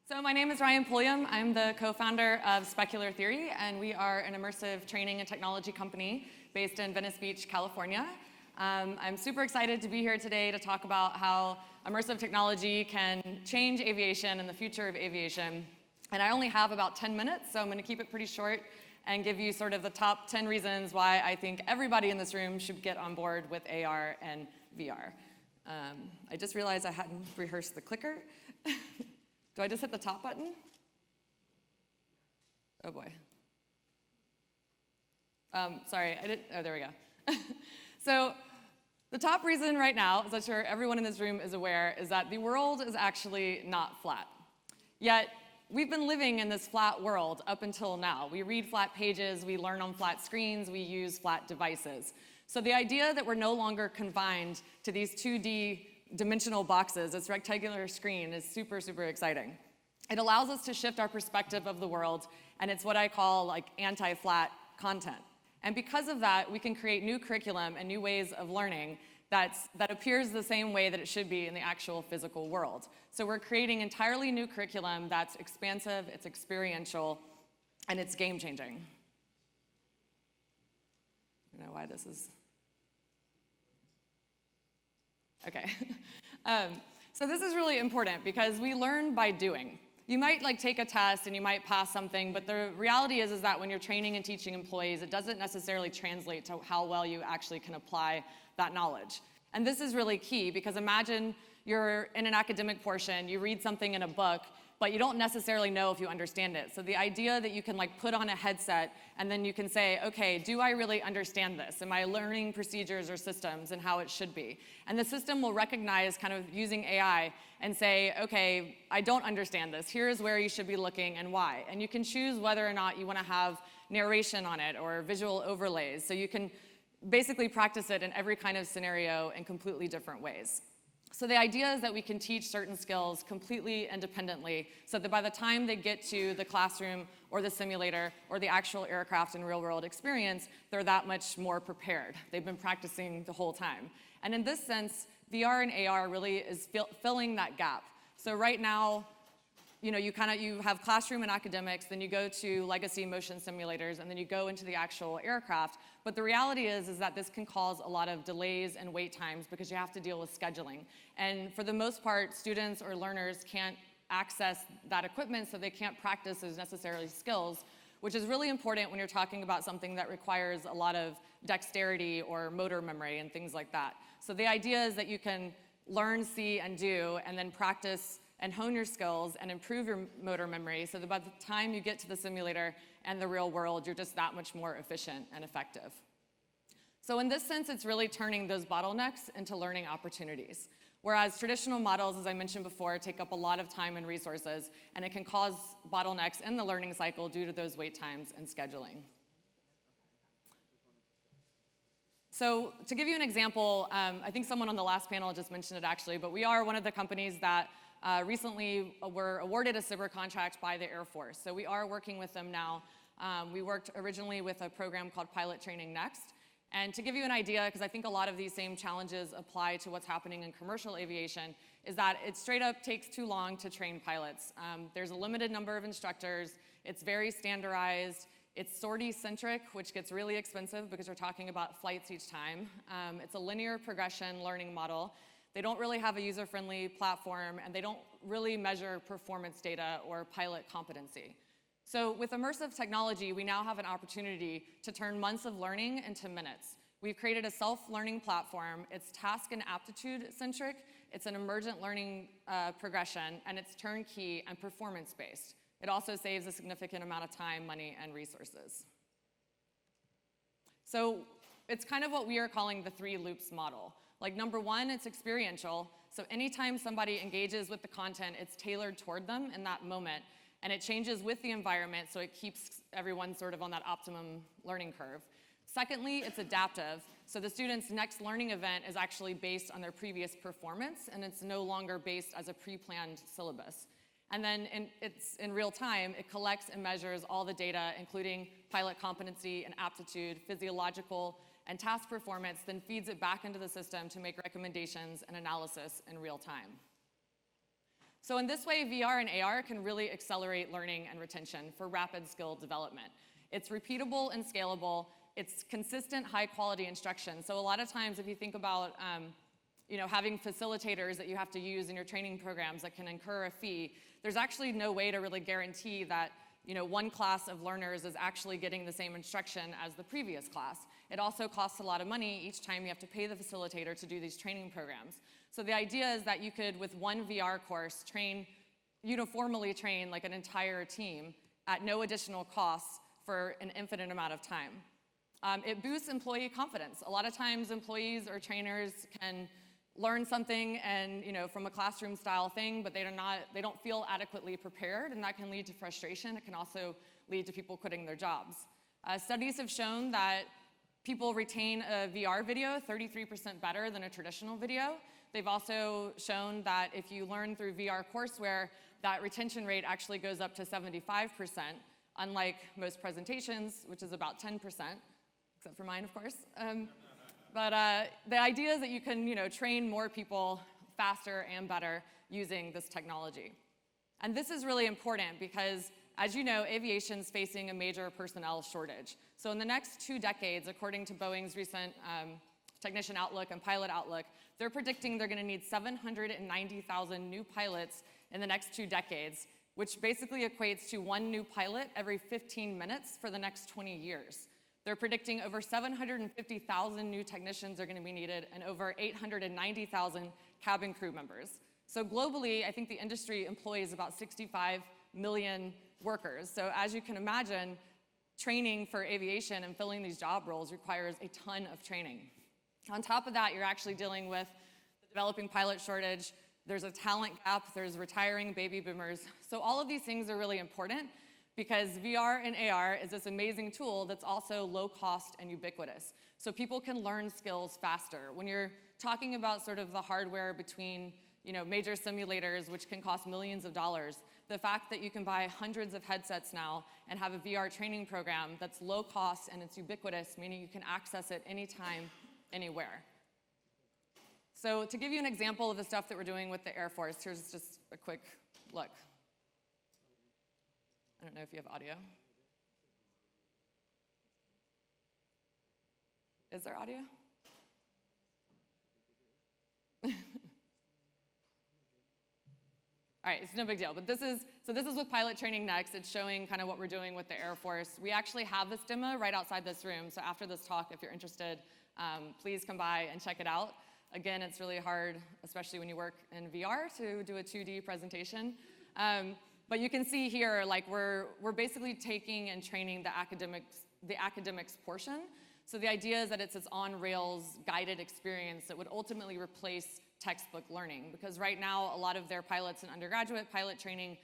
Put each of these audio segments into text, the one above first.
So my name is Ryan Pulliam. I'm the co-founder of Specular Theory, and we are an immersive training and technology company based in Venice Beach, California. I'm super excited to be here today to talk about how immersive technology can change aviation and the future of aviation. And I only have about 10 minutes, so I'm going to keep it pretty short and give you sort of the top 10 reasons why I think everybody in this room should get on board with AR and VR. I just realized I hadn't rehearsed the clicker. Do I just hit the top button? Oh boy. Sorry, I didn't, oh, there we go. So the top reason right now, as I'm sure everyone in this room is aware, is that the world is actually not flat. Yet, we've been living in this flat world up until now. We read flat pages, we learn on flat screens, we use flat devices. So the idea that we're no longer confined to these 2D dimensional boxes, this rectangular screen, is super, super exciting. It allows us to shift our perspective of the world, and it's what I call like anti-flat content. And because of that, we can create new curriculum and new ways of learning that appears the same way that it should be in the actual physical world. So we're creating entirely new curriculum that's expansive, it's experiential, and it's game-changing. I don't know why this is... Okay. So this is really important because we learn by doing. You might take a test and you might pass something, but the reality is that when you're training and teaching employees, it doesn't necessarily translate to how well you actually can apply that knowledge. And this is really key because imagine you're in an academic portion, you read something in a book, but you don't necessarily know if you understand it. So the idea that you can put on a headset and then you can say, okay, do I really understand this? Am I learning procedures or systems and how it should be? And the system will recognize, kind of using AI, and say, okay, I don't understand this. Here's where you should be looking and why. And you can choose whether or not you want to have narration on it or visual overlays. So you can basically practice it in every kind of scenario in completely different ways. So the idea is that we can teach certain skills completely independently so that by the time they get to the classroom or the simulator or the actual aircraft and real-world experience, they're that much more prepared. They've been practicing the whole time. And in this sense, VR and AR really is filling that gap. So right now, you have classroom and academics, then you go to legacy motion simulators, and then you go into the actual aircraft. But the reality is that this can cause a lot of delays and wait times because you have to deal with scheduling. And for the most part, students or learners can't access that equipment, so they can't practice those necessarily skills, which is really important when you're talking about something that requires a lot of dexterity or motor memory and things like that. So the idea is that you can learn, see, and do, and then practice and hone your skills and improve your motor memory so that by the time you get to the simulator and the real world, you're just that much more efficient and effective. So in this sense, it's really turning those bottlenecks into learning opportunities. Whereas traditional models, as I mentioned before, take up a lot of time and resources, and it can cause bottlenecks in the learning cycle due to those wait times and scheduling. So to give you an example, I think someone on the last panel just mentioned it actually, but we are one of the companies that recently were awarded a cyber contract by the Air Force. So we are working with them now. We worked originally with a program called Pilot Training Next. And to give you an idea, because I think a lot of these same challenges apply to what's happening in commercial aviation, is that it straight up takes too long to train pilots. There's a limited number of instructors. It's very standardized. It's sortie-centric, which gets really expensive because you're talking about flights each time. It's a linear progression learning model. They don't really have a user-friendly platform, and they don't really measure performance data or pilot competency. So with immersive technology, we now have an opportunity to turn months of learning into minutes. We've created a self-learning platform. It's task and aptitude-centric. It's an emergent learning progression, and it's turnkey and performance-based. It also saves a significant amount of time, money, and resources. So it's kind of what we are calling the 3 loops model. Number 1, it's experiential. So anytime somebody engages with the content, it's tailored toward them in that moment. And it changes with the environment, so it keeps everyone sort of on that optimum learning curve. Secondly, it's adaptive. So the student's next learning event is actually based on their previous performance, and it's no longer based as a pre-planned syllabus. And then it's in real time, it collects and measures all the data, including pilot competency and aptitude, physiological and task performance, then feeds it back into the system to make recommendations and analysis in real time. So in this way, VR and AR can really accelerate learning and retention for rapid skill development. It's repeatable and scalable. It's consistent, high-quality instruction. So a lot of times, if you think about having facilitators that you have to use in your training programs that can incur a fee, there's actually no way to really guarantee that one class of learners is actually getting the same instruction as the previous class. It also costs a lot of money each time you have to pay the facilitator to do these training programs. So the idea is that you could, with one VR course, uniformly train like an entire team at no additional costs for an infinite amount of time. It boosts employee confidence. A lot of times employees or trainers can learn something and from a classroom style thing, but they don't feel adequately prepared, and that can lead to frustration. It can also lead to people quitting their jobs. Studies have shown that people retain a VR video 33% better than a traditional video. They've also shown that if you learn through VR courseware, that retention rate actually goes up to 75%, unlike most presentations, which is about 10%, except for mine, of course. But the idea is that you can train more people faster and better using this technology. And this is really important because, as you know, aviation is facing a major personnel shortage. So in the next 2 decades, according to Boeing's recent Technician Outlook and Pilot Outlook, they're predicting they're going to need 790,000 new pilots in the next 2 decades, which basically equates to 1 new pilot every 15 minutes for the next 20 years. They're predicting over 750,000 new technicians are going to be needed and over 890,000 cabin crew members. So globally, I think the industry employs about 65 million workers. So as you can imagine, training for aviation and filling these job roles requires a ton of training. On top of that, you're actually dealing with the developing pilot shortage. There's a talent gap. There's retiring baby boomers. So all of these things are really important because VR and AR is this amazing tool that's also low cost and ubiquitous. So people can learn skills faster. When you're talking about sort of the hardware between major simulators, which can cost millions of dollars, the fact that you can buy hundreds of headsets now and have a VR training program that's low cost and it's ubiquitous, meaning you can access it anytime, anywhere. So to give you an example of the stuff that we're doing with the Air Force, here's just a quick look. I don't know if you have audio. Is there audio? All right, it's no big deal, but this is with pilot training next. It's showing kind of what we're doing with the Air Force. We actually have this demo right outside this room, so after this talk, if you're interested, please come by and check it out. Again, it's really hard, especially when you work in VR, to do a 2D presentation. But you can see here, like we're basically taking and training the academics portion. So the idea is that it's this on-rails guided experience that would ultimately replace textbook learning, because right now a lot of their pilots in undergraduate pilot training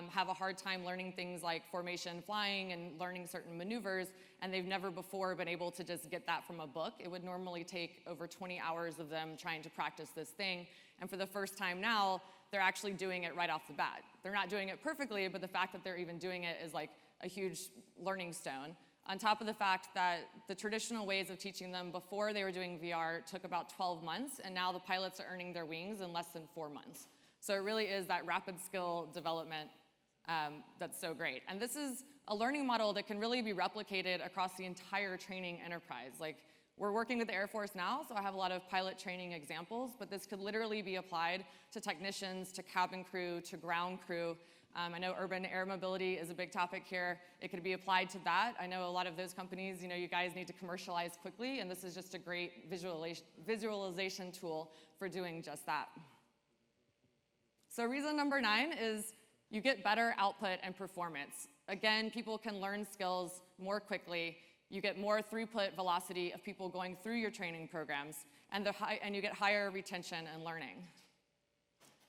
have a hard time learning things like formation flying and learning certain maneuvers, and they've never before been able to just get that from a book. It would normally take over 20 hours of them trying to practice this thing, and for the first time now, they're actually doing it right off the bat. They're not doing it perfectly, but the fact that they're even doing it is like a huge learning stone. On top of the fact that the traditional ways of teaching them before they were doing VR took about 12 months, and now the pilots are earning their wings in less than 4 months. So it really is that rapid skill development that's so great. And this is a learning model that can really be replicated across the entire training enterprise. Like, we're working with the Air Force now, so I have a lot of pilot training examples, but this could literally be applied to technicians, to cabin crew, to ground crew. I know urban air mobility is a big topic here. It could be applied to that. I know a lot of those companies, you guys need to commercialize quickly, and this is just a great visualization tool for doing just that. So reason number 9 is you get better output and performance. Again, people can learn skills more quickly. You get more throughput velocity of people going through your training programs, and you get higher retention and learning.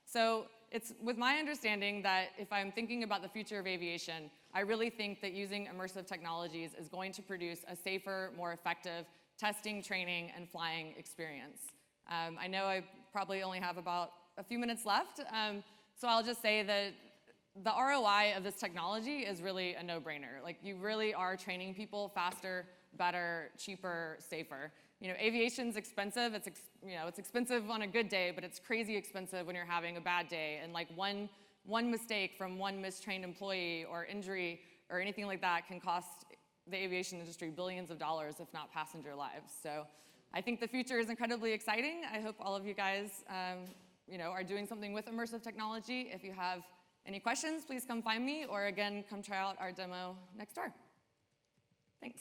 So it's with my understanding that if I'm thinking about the future of aviation, I really think that using immersive technologies is going to produce a safer, more effective testing, training, and flying experience. I know I probably only have about a few minutes left, so I'll just say that the ROI of this technology is really a no-brainer. Like, you really are training people faster, better, cheaper, safer. Aviation's expensive. It's expensive on a good day, but it's crazy expensive when you're having a bad day. And like one mistake from one mistrained employee or injury or anything like that can cost the aviation industry billions of dollars, if not passenger lives. So I think the future is incredibly exciting. I hope all of you guys, are doing something with immersive technology. If you have any questions, please come find me, or again, come try out our demo next door. Thanks.